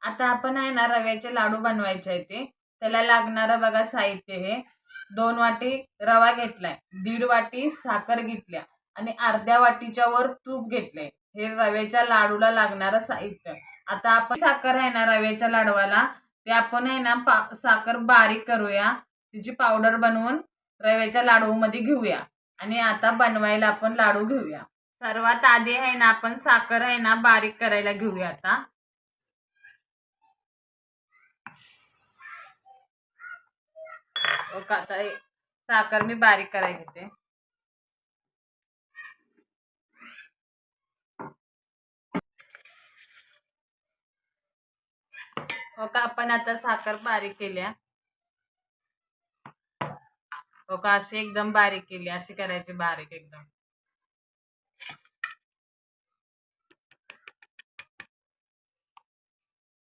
आता आपण आहे ना रव्याचे लाडू बनवायचे आहे त्याला लागणारं बघा साहित्य हे 2 वाटी रवा घेतलाय, 1.5 वाटी साखर घेतल्या आणि अर्ध्या वाटीच्या वर तूप घेतलंय. हे रव्याच्या लाडूला लागणारं साहित्य. आता आपण साखर आहे ना रव्याच्या लाडवाला ते आपण आहे ना साखर बारीक करूया, तिची पावडर बनवून रव्याच्या लाडूमध्ये घेऊया आणि आता बनवायला आपण लाडू घेऊया. सर्वात आधी आहे ना आपण साखर आहे ना बारीक करायला घेऊया. आता आता साखर मी बारीक करायला घेते. हो का आपण आता साखर बारीक केल्या. हो का अशी एकदम बारीक केली, अशी करायची बारीक एकदम.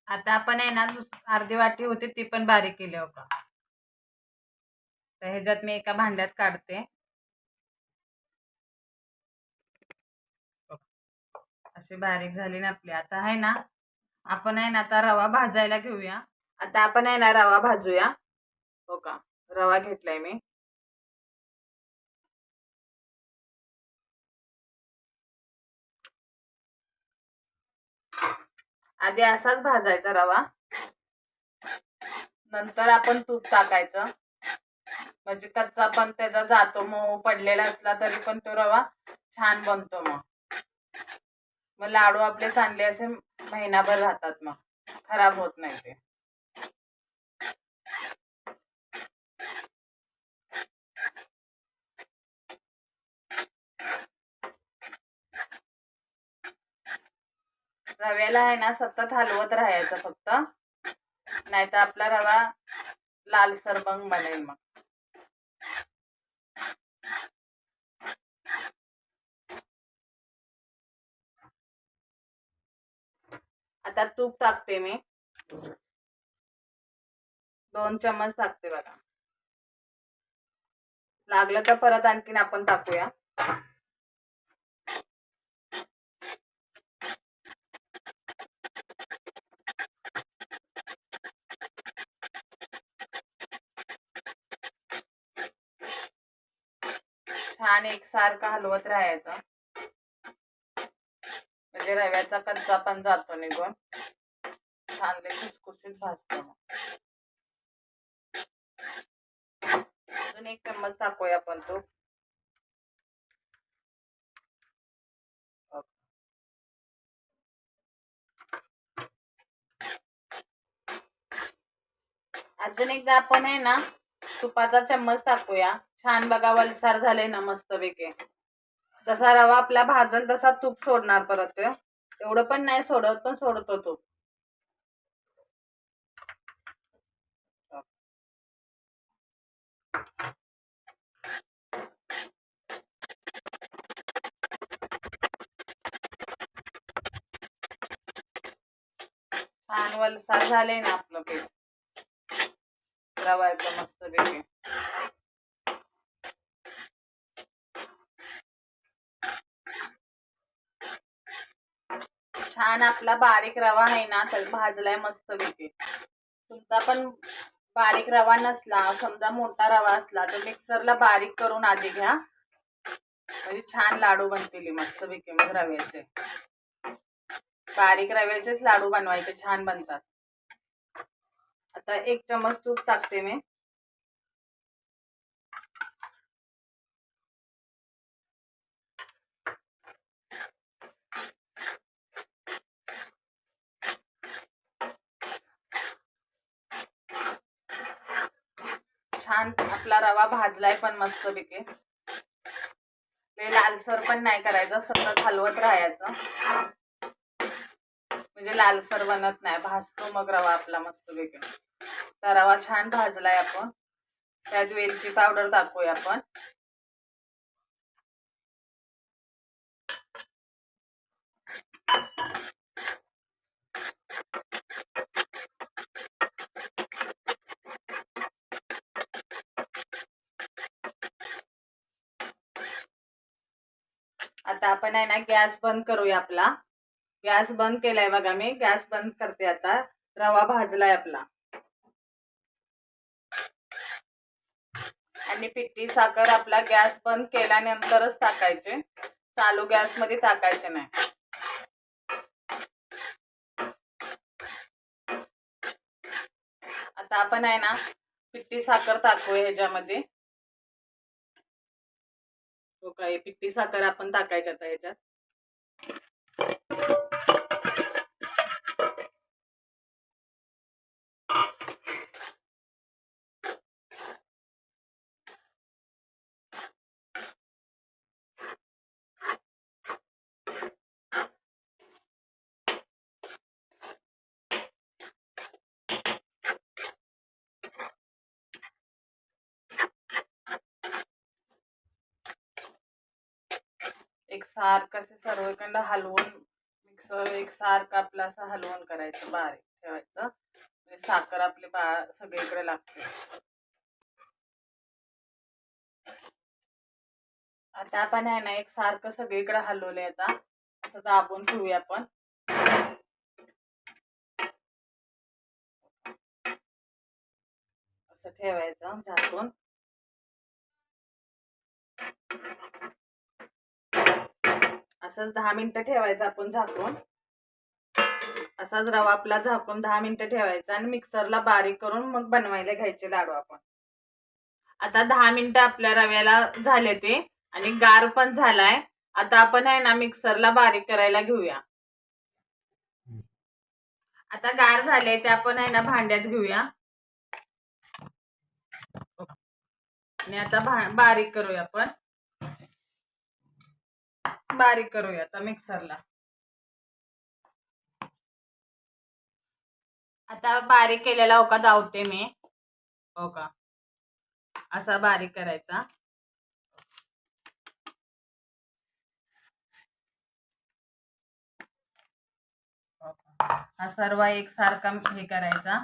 आता आपण आहे ना अर्धी वाटी होती ती पण बारीक केली. हो का तर ह्याच्यात मी एका भांड्यात काढते. अशी बारीक झाली ना आपली. आता आहे ना आपण आहे ना आता रवा भाजायला घेऊया. आता आपण आहे ना रवा भाजूया. हो का रवा घेतलाय मी. आधी असाच भाजायचा रवा, नंतर आपण तूप टाकायचं म्हणजे कच्चा पण त्याचा जातो. मऊ पडलेला असला तरी पण तो रवा छान बनतो. मग लाडू आपले चांगले असे महिनाभर राहतात, मग खराब होत नाही ते. रव्याला आहे ना सतत हलवत राहायचं फक्त, नाहीतर आपला रवा लालसर मग बनेल. मग आता तूप टाकते मी, 2 चम्मच टाकते बघा. लागलं तर परत आणखीन आपण टाकूया. छान एकसारखं हलवत राहायचं म्हणजे रव्याचा कच्चा पण जातो निघून. छान खुसखुशीत भाजतो. अजून 1 चम्मच टाकूया आपण तो. अजून एकदा आपण आहे ना तुपाचा चम्मच टाकूया. छान बघा वलसार झाले ना मस्तपैकी. जसा रवा आपला भाजल तसा तूप सोडणार परत. एवढं पण नाही सोडत, पण सोडतो तूप. छान वलसार झाले ना आपलं पीठ रवायचं मस्तपैकी. छान आपला बारीक रवा आहे ना तर भाजलाय मस्तपैकी. तुमचा पण बारीक रवा नसला, समजा मोठा रवा असला तर मिक्सरला बारीक करून आधी घ्या, म्हणजे छान लाडू बनतील मस्तपैकी. मग रव्याचे बारीक रव्याचेच लाडू बनवायचे, छान बनतात. आता 1 चम्मच तूप टाकते मी. छान आपला रवा भाजलाय पण मस्तपैकी. ते लालसर पण नाही करायचं, सतत हलवत राहायचं म्हणजे लालसर बनत नाही. भाजतो मग रवा आपला मस्तपैकी. तर रवा छान भाजलाय आपण. त्यात वेलची पावडर टाकूया आपण. आता आपण आहे ना गॅस बंद करूया आपला. गॅस बंद केलाय बघा मी. गॅस बंद करते आता. रवा भाजलाय आपला. आणि पिठी साखर आपला गॅस बंद केल्यानंतरच टाकायचे, चालू गॅस मध्ये टाकायचे नाही. आता आपण आहे ना पिठी साखर टाकूया ह्याच्यामध्ये. काय पिठी साखर आपण टाकायची आता ह्याच्यात. एक सारखं असं सर्वकडं हलवून मिक्सर एक सारखं आपलं असं हलवून करायचं, बारीक ठेवायचं म्हणजे साखर आपली सगळीकडे लागते. आता आपण आहे ना एक सारखं सगळीकडे हलवलंय. आता असं दाबून ठेवूया आपण. असं ठेवायचं झाकून. असंच 10 मिनिटं ठेवायचं आपण झाकून. असाच रवा आपला झाकून 10 मिनिटं ठेवायचा आणि मिक्सरला बारीक करून मग बनवायला घ्यायचे लाडू आपण. आता 10 मिनिटं आपल्या रव्याला झाले ते आणि गार पण झालाय. आता आपण आहे ना मिक्सरला बारीक करायला घेऊया. आता गार झाले ते आपण आहे ना भांड्यात घेऊया आणि आता बारीक करूया आपण. बारीक करूया आता मिक्सरला. आता बारीक केलेला ओका दावते मी. हो का, असा बारीक करायचा. हा सर्व एकसारखा हे करायचा.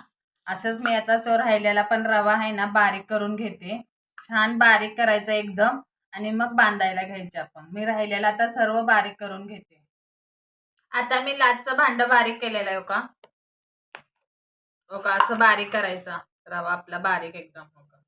असंच मी आता तो राहिलेला पण रवा आहे ना बारीक करून घेते. छान बारीक करायचा एकदम आणि मग बांधायला घ्यायचे आपण. मी राहिलेला आता सर्व बारीक करून घेते. आता मी लाटचं भांड बारीक केलेलं आहे का. हो का, असं बारीक करायचा रवा आपला बारीक एकदम. हो का,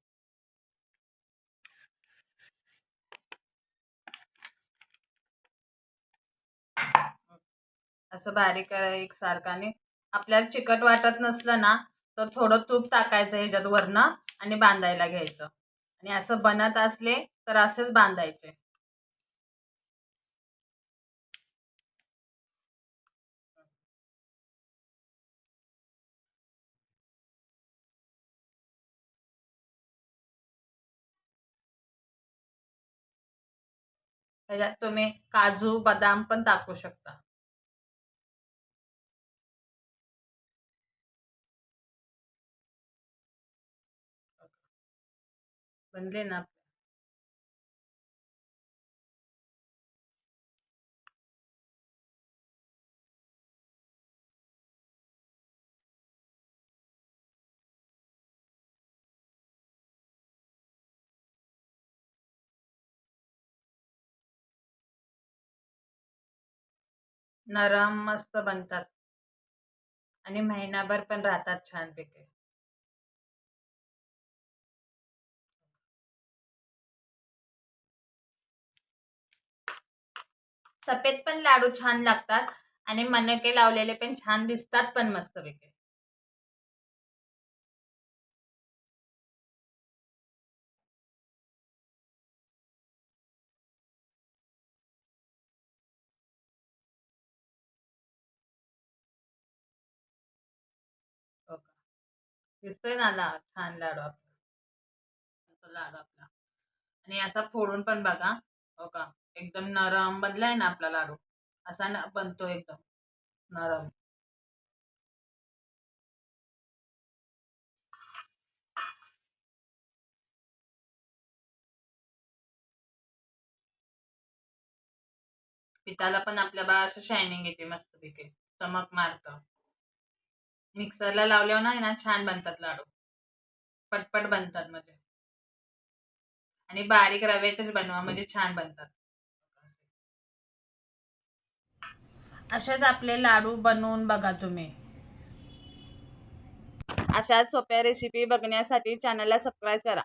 असं बारीक करा एकसारखं. आणि आपल्याला चिकट वाटत नसलं ना तर थोडं तूप टाकायचं ह्याच्यात वरनं आणि बांधायला घ्यायचं. आणि असं बनत असले तर असेच बांधायचे. ह्याच्यात तुम्ही काजू बदाम पण टाकू शकता. बनले ना. नरम मस्त बनतात आणि महिनाभर पण राहतात छानपैकी. सफेद पण लाडू छान लागतात आणि मणके लावलेले पण छान दिसतात पण मस्तपैकी. हो का, दिसतोय ना छान लाडू आपला. लाडू आपला आणि असा फोडून पण बघा. हो का, एकदम नरम बनलाय ना आपला लाडू. असा बनतो एकदम नरम. पिठाला पण आपल्या बा असं शायनिंग येते मस्तपैकी, चमक मारत. मिक्सरला लावल्यावर ना छान बनतात लाडू, पटपट बनतात म्हणजे. आणि बारीक रव्याचेच बनवा म्हणजे छान बनतात. असेच आपले लाडू बनवून बघा तुम्ही. अशा सोप्या रेसिपी बघण्यासाठी चॅनलला सबस्क्राईब करा.